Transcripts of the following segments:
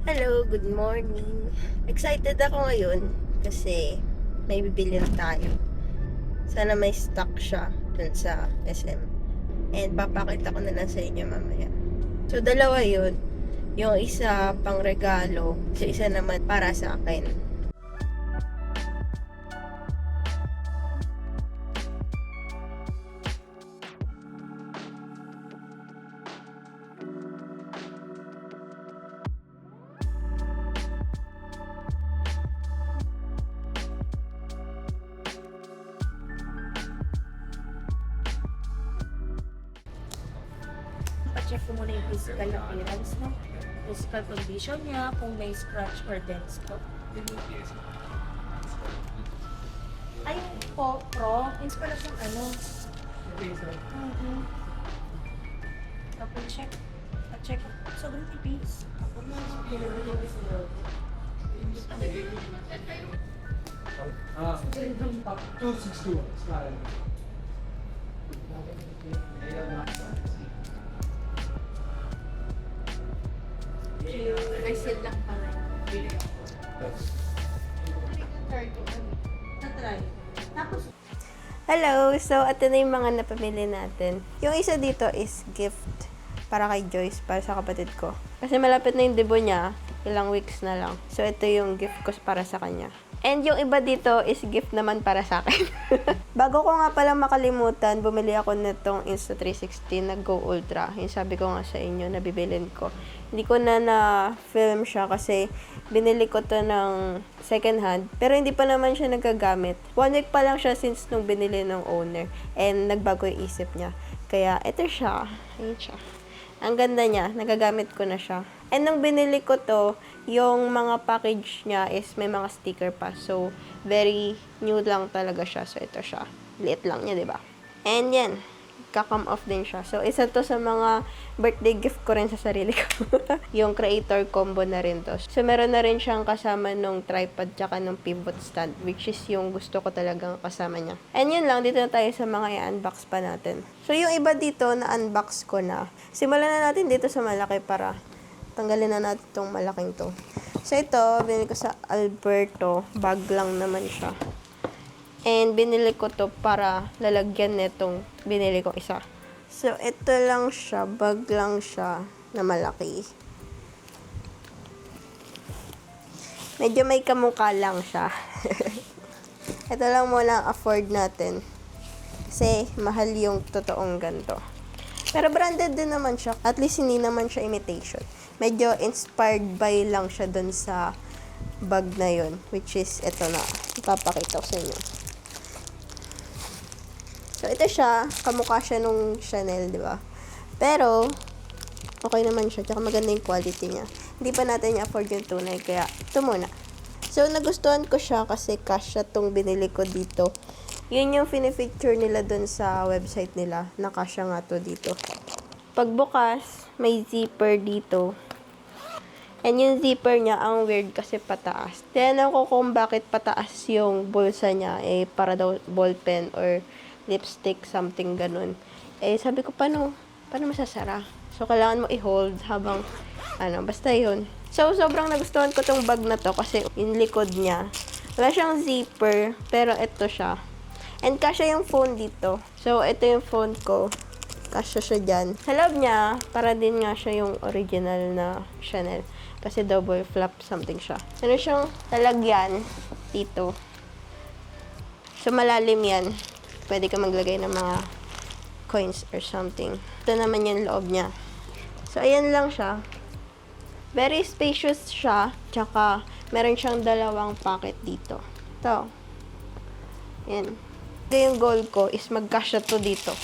Hello, good morning. Excited ako ngayon kasi may bibili na tayo. Sana may stock siya dun sa SM. And papakita ko na lang sa inyo mamaya. So, dalawa yun. Yung isa pang regalo, sa isa naman para sa akin. Pa-check ko muna yung physical appearance, no? Physical condition niya, kung may scratch or dents po. Ay, po, pro, inspiration ano? Tapos check. Pa-check. Sobrang tipis. Ako na, pinag-release mo. 261. Smile. Reset lang pala. Na-try. Tapos, Hello! So, ito na yung mga napamili natin. Yung isa dito is gift para kay Joyce, para sa kapatid ko. Kasi malapit na yung debut niya, ilang weeks na lang. So, ito yung gift ko para sa kanya. And yung iba dito is gift naman para sa akin. Bago ko nga pala makalimutan, bumili ako nitong Insta360 na Go Ultra. Yung sabi ko nga sa inyo, nabibilin ko. Hindi ko na na-film siya kasi binili ko to ng second hand. Pero hindi pa naman siya nagagamit. 1 week pa lang siya since nung binili ng owner. And nagbago yung isip niya. Kaya ito siya. Ayun siya. Ang ganda niya. Nagagamit ko na siya. And nung binili ko to, yung mga package niya is may mga sticker pa. So, very new lang talaga siya. So, ito siya. Liit lang niya, diba? And yan. Kakam off din siya. So, isa to sa mga birthday gift ko rin sa sarili ko. Yung creator combo na rin to. So, meron na rin siyang kasama nung tripod tsaka nung pivot stand, which is yung gusto ko talagang kasama niya. And yun lang, dito na tayo sa mga i-unbox pa natin. So, yung iba dito na unbox ko na. Simulan na natin dito sa malaki para tanggalin na natin itong malaking to. So, ito, binili ko sa Alberto. Bag lang naman siya. And binili ko to para lalagyan nitong binili ko isa. So, ito lang siya. Bag lang siya na malaki. Medyo may kamukha lang siya. Ito lang muna ang afford natin. Kasi mahal yung totoong ganito. Pero branded din naman siya. At least hindi naman siya imitation. Medyo inspired by lang siya dun sa bag na yun. Which is, ito na. Ipapakita ko sa inyo. So, ito siya. Kamukha siya nung Chanel, di ba? Pero, okay naman siya. Tsaka maganda yung quality niya. Hindi pa natin i-afford yung tunay. Kaya, ito muna. So, nagustuhan ko siya kasi kasya tong binili ko dito. Yun yung pinifeature nila dun sa website nila. Nakasya nga to dito. Pagbukas, may zipper dito. And yung zipper niya, ang weird kasi pataas. Tinan ko kung bakit pataas yung bulsa niya. Eh, para daw ballpen or lipstick, something ganun. Eh, sabi ko, paano masasara? So, kailangan mo i-hold habang, basta yun. So, sobrang nagustuhan ko tong bag na to kasi yung likod niya. Wala siyang zipper, pero ito siya. And kasya yung phone dito. So, ito yung phone ko. Kasya siya dyan. Sa loob niya, para din nga siya yung original na Chanel. Kasi double flap something siya. Ano siyang talagyan dito. So, malalim yan. Pwede ka maglagay ng mga coins or something. Ito naman yung loob niya. So, ayan lang siya. Very spacious siya. Tsaka, meron siyang dalawang pocket dito. Ito. Yan. Ito yung goal ko is magkasya to dito.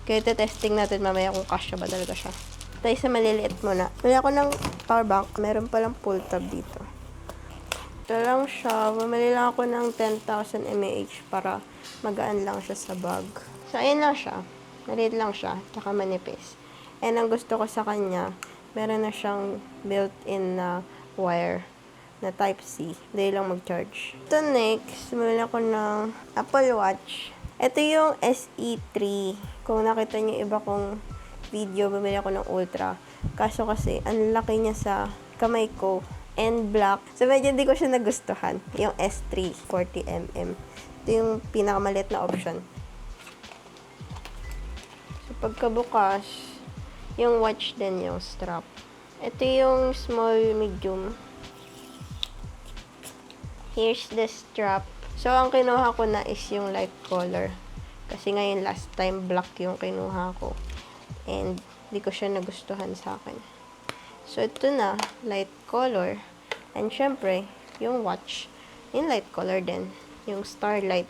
Kaya testing natin mamaya kung kasya ba talaga siya. Tayo sa maliliit muna. Bili ako ng power bank. Meron palang pull tab dito. Ito lang siya. Bumili lang ako ng 10,000 mAh para magaan lang siya sa bag. So, ayan lang siya. Maliit lang siya. Tsaka manipis. And ang gusto ko sa kanya, meron na siyang built-in na wire na Type-C. Dahil lang mag-charge. Ito next, bumili ako ng Apple Watch. Ito yung SE3. Kung nakita niyo iba kong video, bumili ako ng Ultra. Kaso kasi, ang laki niya sa kamay ko and black. So, medyo hindi ko siya nagustuhan. Yung S3 40mm. Ito yung pinakamaliit na option. So, pagkabukas, yung watch din yung strap. Ito yung small, medium. Here's the strap. So, ang kinuha ko na is yung light color. Kasi ngayon, last time, black yung kinuha ko. And, hindi ko siya nagustuhan sa akin. So, ito na, light color. And, syempre, yung watch, yung light color din. Yung starlight.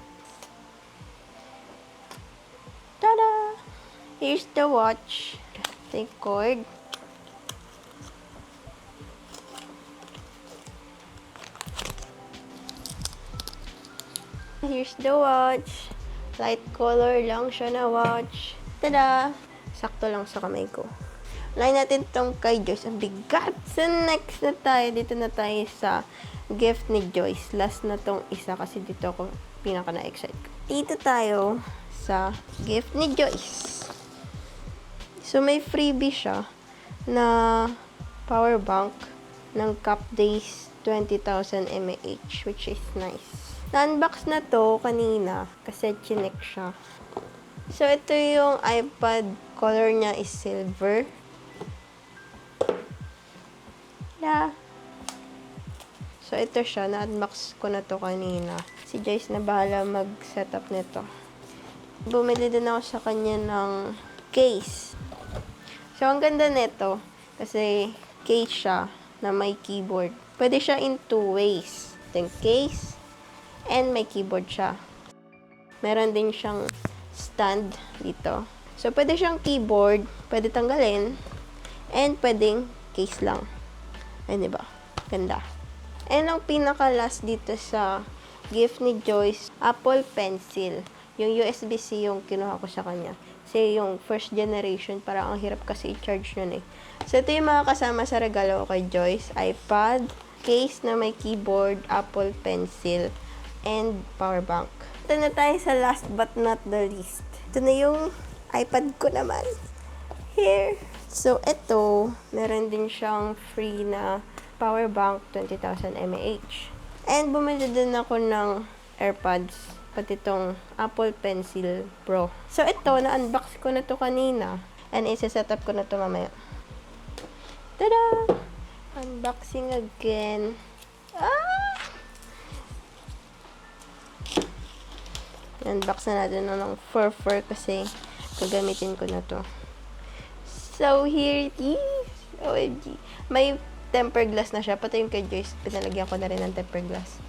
Tada! Here's the watch. Take cord. Here's the watch. Light color lang siya na watch. Tada! Sakto lang sa kamay ko. Line natin tong kay Joyce. Ang bigat! So, next na tayo. Dito na tayo sa gift ni Joyce. Last na tong isa kasi dito ako pinaka na-excite. Dito tayo sa gift ni Joyce. So, may freebie siya na power bank ng Cap Days 20,000 mAh, which is nice. Na-unbox na to kanina kasi chinek siya. So, ito yung iPad. Color niya is silver. Yeah. So, ito siya. Na-unbox ko na to kanina. Si Joyce na bahala mag-setup nito. Bumili din ako sa kanya ng case. So, ang ganda nito kasi case siya na may keyboard. Pwede siya in two ways. Ito yung case and may keyboard siya. Meron din siyang stand dito. So, pwede siyang keyboard, pwede tanggalin, and pwedeng case lang. Ayun, diba? Ganda. And ang pinaka-last dito sa gift ni Joyce, Apple Pencil. Yung USB-C yung kinuha ko sa kanya. Kasi yung first generation, parang ang hirap kasi i-charge yun eh. So, ito yung mga kasama sa regalo ko kay Joyce. iPad, case na may keyboard, Apple Pencil, and power bank. Ito na tayo sa last but not the least. Ito na yung iPad ko naman. Here. So, ito, meron din siyang free na power bank 20,000 mAh. And bumili din ako ng AirPods, pati itong Apple Pencil Pro. So, ito, na-unbox ko na to kanina. And isa-setup ko na to mamaya. Tada! Unboxing again. Unbox na natin ng fur kasi gagamitin ko na to. So, here it is. OMG. May temper glass na siya. Pati yung kay Joyce, pinalagyan ko na rin ng temper glass.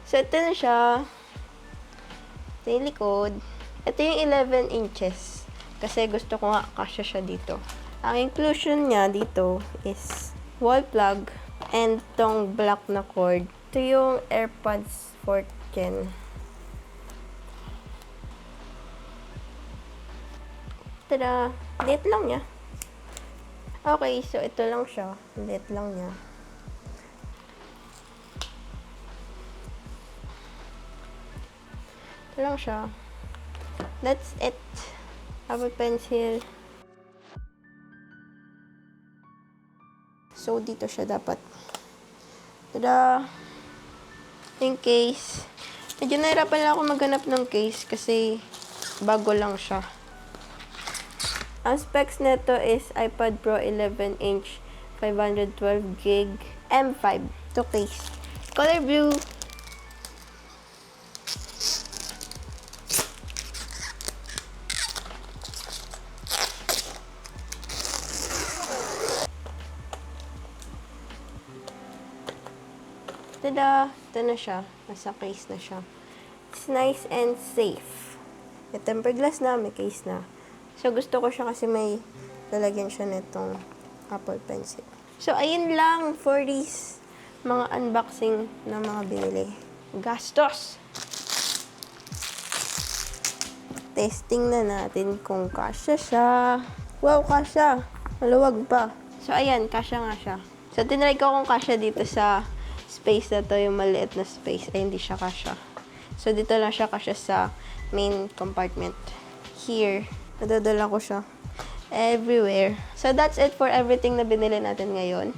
So, ito na siya. Ito yung likod. Ito yung 11 inches. Kasi gusto ko nga kasya siya dito. Ang inclusion niya dito is wall plug and tong black na cord. Ito yung AirPods 4th Gen. Tada! Liit lang niya. Okay, so ito lang siya. Liit lang niya. Ito lang siya. That's it. Apple Pencil. So, dito siya dapat. Tada! Yung case. Medyo nahirapan lang ako maghanap ng case kasi bago lang siya. Ang specs nito is iPad Pro 11-inch, 512GB, M5. Ito case. Color blue. Tada! Ito na siya. Nasa case na siya. It's nice and safe. May temper glass na, may case na. So, gusto ko siya kasi may lalagyan siya nitong Apple Pencil. So, ayun lang for this mga unboxing na mga binili. Gastos! Testing na natin kung kasya siya. Wow, kasya! Maluwag pa. So, ayan, kasya nga siya. So, tinry ko kung kasya dito sa space na to, yung maliit na space. Ay, hindi siya kasya. So, dito lang siya kasya sa main compartment. Here. Nadadala ko siya everywhere. So, that's it for everything na binili natin ngayon.